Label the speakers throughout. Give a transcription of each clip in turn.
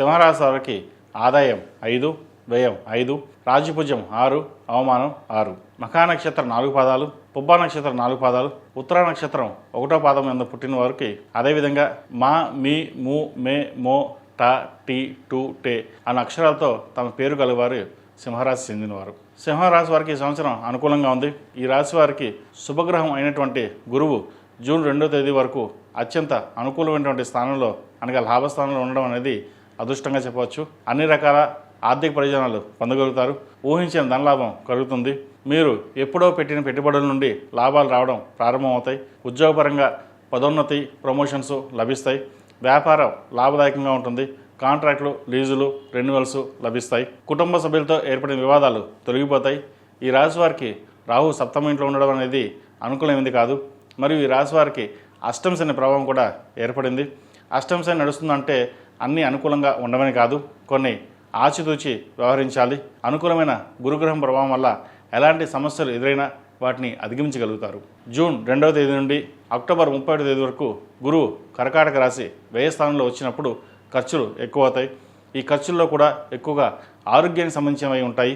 Speaker 1: సింహరాశి వారికి ఆదాయం 5, వ్యయం 5, రాజ్యపూజ్యం 6, అవమానం 6. మఖా నక్షత్రం 4 పాదాలు, పుబ్బా నక్షత్రం 4 పాదాలు, ఉత్తర నక్షత్రం 1వ పాదం యందు పుట్టిన వారికి, అదేవిధంగా మా, మీ, ము, మే, మో, ట, టి, టు, టే అన్న అక్షరాలతో తమ పేరు కలవారు సింహరాశి చెందినవారు. సింహరాశి వారికి ఈ సంవత్సరం అనుకూలంగా ఉంది. ఈ రాశి వారికి శుభగ్రహం అయినటువంటి గురువు జూన్ 2వ తేదీ వరకు అత్యంత అనుకూలమైనటువంటి స్థానంలో, అనగా లాభస్థానంలో ఉండడం అనేది అదృష్టంగా చెప్పవచ్చు. అన్ని రకాల ఆర్థిక ప్రయోజనాలు పొందగలుగుతారు. ఊహించిన ధనలాభం కలుగుతుంది. మీరు ఎప్పుడో పెట్టిన పెట్టుబడుల నుండి లాభాలు రావడం ప్రారంభమవుతాయి. ఉద్యోగపరంగా పదోన్నతి, ప్రమోషన్స్ లభిస్తాయి. వ్యాపారం లాభదాయకంగా ఉంటుంది. కాంట్రాక్టులు, లీజులు, రెన్యువల్స్ లభిస్తాయి. కుటుంబ సభ్యులతో ఏర్పడిన వివాదాలు తొలగిపోతాయి. ఈ రాశి వారికి రాహు సప్తమ ఇంట్లో ఉండడం అనేది అనుకూలమైంది కాదు. మరియు ఈ రాశి వారికి అష్టమ శని ప్రభావం కూడా ఏర్పడింది. అష్టమ శని నడుస్తుందంటే అన్నీ అనుకూలంగా ఉండమని కాదు, కొన్ని ఆచితూచి వ్యవహరించాలి. అనుకూలమైన గురుగ్రహం ప్రభావం వల్ల ఎలాంటి సమస్యలు ఎదురైనా వాటిని అధిగమించగలుగుతారు. జూన్ 2వ తేదీ నుండి అక్టోబర్ 31వ తేదీ వరకు గురువు కర్కాటక రాశి వ్యయ స్థానంలో వచ్చినప్పుడు ఖర్చులు ఎక్కువ అవుతాయి. ఈ ఖర్చుల్లో కూడా ఎక్కువగా ఆరోగ్యానికి సంబంధించినవి ఉంటాయి.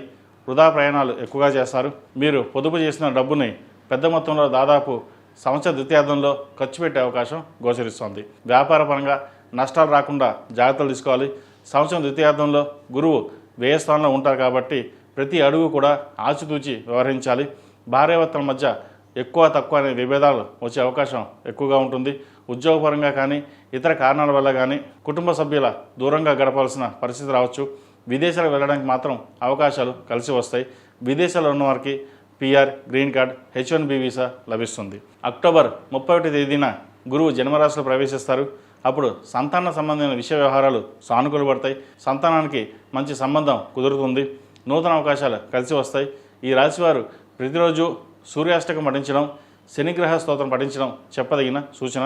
Speaker 1: వృధా ప్రయాణాలు ఎక్కువగా చేస్తారు. మీరు పొదుపు చేసిన డబ్బుని పెద్ద మొత్తంలో దాదాపు సంవత్సర ద్వితీయార్థంలో ఖర్చు పెట్టే అవకాశం గోచరిస్తోంది. వ్యాపారపరంగా నష్టాలు రాకుండా జాగ్రత్తలు తీసుకోవాలి. సంవత్సరం ద్వితీయార్థంలో గురువు వ్యయ స్థానంలో ఉంటారు కాబట్టి ప్రతి అడుగు కూడా ఆచితూచి వ్యవహరించాలి. భార్యాభర్తల మధ్య ఎక్కువ తక్కువ అనే విభేదాలు వచ్చే అవకాశం ఎక్కువగా ఉంటుంది. ఉద్యోగపరంగా కానీ ఇతర కారణాల వల్ల కానీ కుటుంబ సభ్యుల దూరంగా గడపాల్సిన పరిస్థితి రావచ్చు. విదేశాలకు వెళ్ళడానికి మాత్రం అవకాశాలు కలిసి వస్తాయి. విదేశాల్లో ఉన్నవారికి PR, green card, H1B visa లభిస్తుంది. అక్టోబర్ 31వ తేదీన గురువు జన్మరాశిలో ప్రవేశిస్తారు. అప్పుడు సంతాన సంబంధమైన విషయ వ్యవహారాలు సానుకూలపడతాయి. సంతానానికి మంచి సంబంధం కుదురుతుంది. నూతన అవకాశాలు కలిసి వస్తాయి. ఈ రాశివారు ప్రతిరోజు సూర్యాష్టకం పఠించడం, శనిగ్రహ స్తోత్రం పఠించడం చెప్పదగిన సూచన.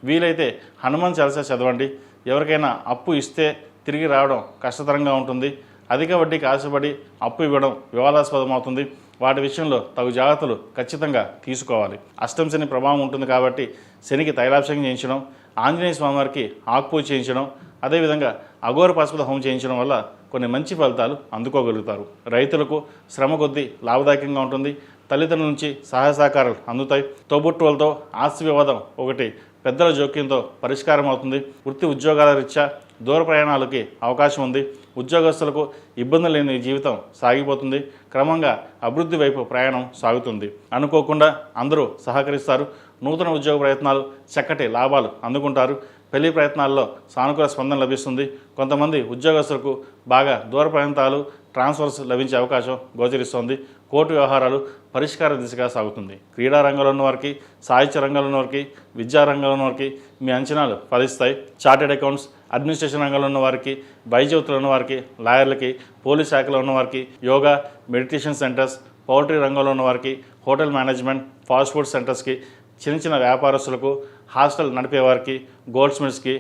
Speaker 1: వీలైతే హనుమాన్ చాలీసా చదవండి. ఎవరికైనా అప్పు ఇస్తే తిరిగి రావడం కష్టతరంగా ఉంటుంది. అధిక వడ్డీకి ఆశపడి అప్పు ఇవ్వడం వివాదాస్పదం అవుతుంది. వాటి విషయంలో తగు జాగ్రత్తలు ఖచ్చితంగా తీసుకోవాలి. అష్టమ శని ప్రభావం ఉంటుంది కాబట్టి శనికి తైలాభిషేకం చేయించడం, ఆంజనేయ స్వామివారికి ఆకుపూజ చేయించడం, అదేవిధంగా అఘోర పాశుపత హోమం చేయించడం వల్ల కొన్ని మంచి ఫలితాలు అందుకోగలుగుతారు. రైతులకు శ్రమ కొద్దీ లాభదాయకంగా ఉంటుంది. తల్లిదండ్రుల నుంచి సహాయ సహకారాలు అందుతాయి. తోబుట్టువులతో ఆస్తి వివాదం ఒకటి పెద్దల జోక్యంతో పరిష్కారం అవుతుంది. వృత్తి ఉద్యోగాల రీత్యా దూర ప్రయాణాలకి అవకాశం ఉంది. ఉద్యోగస్తులకు ఇబ్బంది లేని జీవితం సాగిపోతుంది. క్రమంగా అభివృద్ధి వైపు ప్రయాణం సాగుతుంది. అనుకోకుండా అందరూ సహకరిస్తారు. నూతన ఉద్యోగ ప్రయత్నాలు చక్కటి లాభాలు అందుకుంటారు. పెళ్లి ప్రయత్నాల్లో సానుకూల స్పందన లభిస్తుంది. కొంతమంది ఉద్యోగస్తులకు బాగా దూర ప్రాంతాలు ట్రాన్స్ఫర్స్ లభించే అవకాశం గోచరిస్తోంది. కోర్టు వ్యవహారాలు పరిష్కార దిశగా సాగుతుంది. క్రీడా రంగంలో ఉన్నవారికి, సాహిత్య రంగంలో ఉన్నవారికి, విద్యారంగంలో ఉన్నవారికి మీ అంచనాలు ఫలిస్తాయి. చార్టెడ్ అకౌంట్స్, అడ్మినిస్ట్రేషన్ రంగంలో ఉన్నవారికి, వైద్య వృత్తిలో ఉన్నవారికి, లాయర్లకి, పోలీస్ శాఖలో ఉన్నవారికి, యోగా, మెడిటేషన్ సెంటర్స్, పౌల్ట్రీ రంగంలో ఉన్నవారికి, హోటల్ మేనేజ్మెంట్, ఫాస్ట్ ఫుడ్ సెంటర్స్కి, చిన్న చిన్న వ్యాపారస్తులకు, హాస్టల్ నడిపేవారికి, గోల్డ్ స్మిత్స్కి,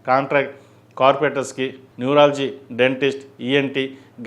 Speaker 1: కాంట్రాక్ట్ కార్పొరేటర్స్కి, న్యూరాలజీ, డెంటిస్ట్, ENT,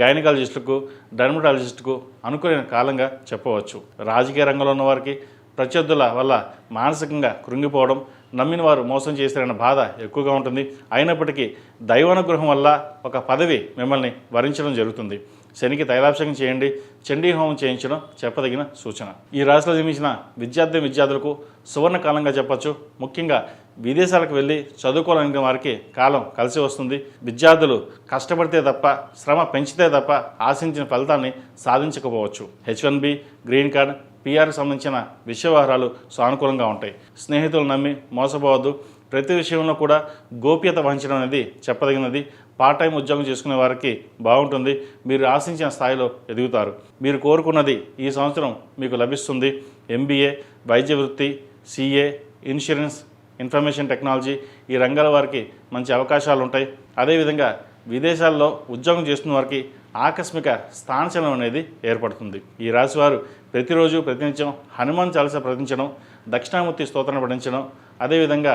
Speaker 1: గైనకాలజిస్టులకు, డర్మటాలజిస్టుకు అనుకూలమైన కాలంగా చెప్పవచ్చు. రాజకీయ రంగంలో ఉన్నవారికి ప్రత్యర్థుల వల్ల మానసికంగా కృంగిపోవడం, నమ్మిన వారు మోసం చేశారన్న బాధ ఎక్కువగా ఉంటుంది. అయినప్పటికీ దైవానుగ్రహం వల్ల ఒక పదవి మిమ్మల్ని వరించడం జరుగుతుంది. శనికి తైలాభిషేకం చేయండి. చండీ హోమం చేయించడం చెప్పదగిన సూచన. ఈ రాశిలో జన్మించిన విద్యార్థులకు సువర్ణ కాలంగా చెప్పచ్చు. ముఖ్యంగా విదేశాలకు వెళ్ళి చదువుకోవాలనే వారికి కాలం కలిసి వస్తుంది. విద్యార్థులు కష్టపడితే తప్ప, శ్రమ పెంచితే తప్ప ఆశించిన ఫలితాన్ని సాధించకపోవచ్చు. H1B, గ్రీన్ కార్డ్, PRకి సంబంధించిన విషయ వ్యవహారాలు సానుకూలంగా ఉంటాయి. స్నేహితులు నమ్మి మోసపోవద్దు. ప్రతి విషయంలో కూడా గోప్యత వహించడం అనేది చెప్పదగినది. పార్ట్ టైం ఉద్యోగం చేసుకునే వారికి బాగుంటుంది. మీరు ఆశించిన స్థాయిలో ఎదుగుతారు. మీరు కోరుకున్నది ఈ సంవత్సరం మీకు లభిస్తుంది. MBA, వైద్య వృత్తి, CA, ఇన్సూరెన్స్, ఇన్ఫర్మేషన్ టెక్నాలజీ ఈ రంగాల వారికి మంచి అవకాశాలు ఉంటాయి. అదేవిధంగా విదేశాల్లో ఉద్యోగం చేస్తున్న వారికి ఆకస్మిక స్థానచలనం అనేది ఏర్పడుతుంది. ఈ రాశివారు ప్రతిరోజు ప్రతినిత్యం హనుమాన్ చాలీసా పఠించడం, దక్షిణామూర్తి స్తోత్రం పఠించడం, అదేవిధంగా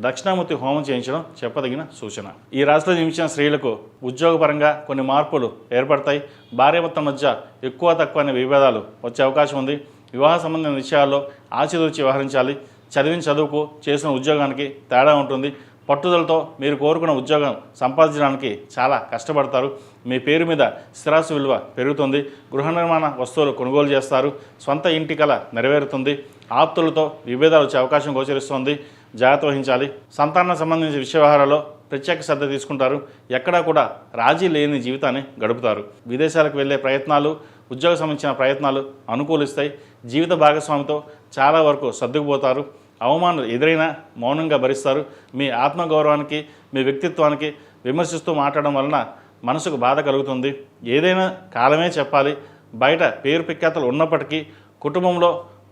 Speaker 1: దక్షిణామూర్తి హోమం చేయించడం చెప్పదగిన సూచన. ఈ రాశిలో జన్మించిన స్త్రీలకు ఉద్యోగపరంగా కొన్ని మార్పులు ఏర్పడతాయి. భార్యాభర్తల మధ్య ఎక్కువ తక్కువ అనే విభేదాలు వచ్చే అవకాశం ఉంది. వివాహ సంబంధమైన విషయాల్లో ఆచితూచి వ్యవహరించాలి. చదివిన చదువుకు చేసిన ఉద్యోగానికి తేడా ఉంటుంది. పట్టుదలతో మీరు కోరుకున్న ఉద్యోగం సంపాదించడానికి చాలా కష్టపడతారు. మీ పేరు మీద స్థిరాస్తి విలువ పెరుగుతుంది. గృహ నిర్మాణ వస్తువులు కొనుగోలు చేస్తారు. సొంత ఇంటి కల నెరవేరుతుంది. ఆప్తులతో విభేదాలు వచ్చే అవకాశం గోచరిస్తుంది. జాగ్రత్త వహించాలి. సంతానం సంబంధించిన విషయ వ్యవహారాల్లో ప్రత్యేక శ్రద్ధ తీసుకుంటారు. ఎక్కడా కూడా రాజీ లేని జీవితాన్ని గడుపుతారు. విదేశాలకు వెళ్ళే ప్రయత్నాలు, ఉద్యోగ సంబంధించిన ప్రయత్నాలు అనుకూలిస్తాయి. జీవిత భాగస్వామితో చాలా వరకు సర్దుకుపోతారు. అవమానాలు ఎదురైనా మౌనంగా భరిస్తారు. మీ ఆత్మగౌరవానికి, మీ వ్యక్తిత్వానికి విమర్శిస్తూ మాట్లాడడం వలన మనసుకు బాధ కలుగుతుంది. ఏదైనా కాలమే చెప్పాలి. బయట పేరు ప్రఖ్యాతలు ఉన్నప్పటికీ కుటుంబంలో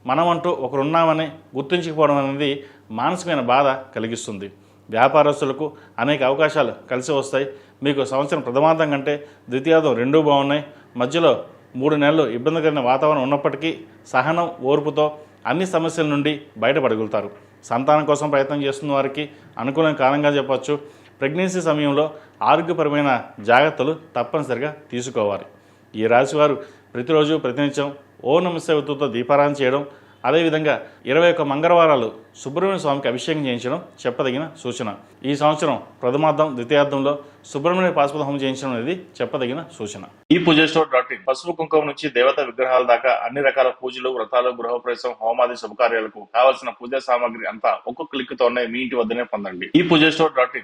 Speaker 1: మనమంటూ ఒకరున్నామని గుర్తుంచుకోవడం అనేది మానసికమైన బాధ కలిగిస్తుంది. వ్యాపారస్తులకు అనేక అవకాశాలు కలిసి వస్తాయి. మీకు సంవత్సరం ప్రథమార్థం కంటే ద్వితీయార్థం రెండూ బాగున్నాయి. మధ్యలో 3 నెలలు ఇబ్బందికరమైన వాతావరణం ఉన్నప్పటికీ సహనం, ఓర్పుతో అన్ని సమస్యల నుండి బయటపడగలుగుతారు. సంతానం కోసం ప్రయత్నం చేస్తున్న వారికి అనుకూలమైన కాలంగా చెప్పవచ్చు. ప్రెగ్నెన్సీ సమయంలో ఆరోగ్యపరమైన జాగ్రత్తలు తప్పనిసరిగా తీసుకోవాలి. ఈ రాశివారు ప్రతిరోజు ప్రతినిత్యం ఓం నమః శివాయతో దీపారాధన చేయడం, అదేవిధంగా 21 మంగళవారాలు సుబ్రహ్మణ్య స్వామికి అభిషేకం చేయించడం చెప్పదగిన సూచన. ఈ సంవత్సరం ప్రథమార్థం, ద్వితీయార్థంలో సుబ్రహ్మణ్య పాశుపత హోమం చేయించడం అనేది చెప్పదగిన సూచన. ఈ పూజస్టోర్.in పసుపు కుంకుమ నుంచి దేవతా విగ్రహాల దాకా అన్ని రకాల పూజలు, వ్రతాలు, గృహప్రవేశం, హోమాది శుభకార్యాలకు కావాల్సిన పూజా సామాగ్రి అంతా ఒక్కొక్క క్లిక్ తోనే మీ ఇంటి వద్దనే పొందండి. ఈ పూజస్టోర్.in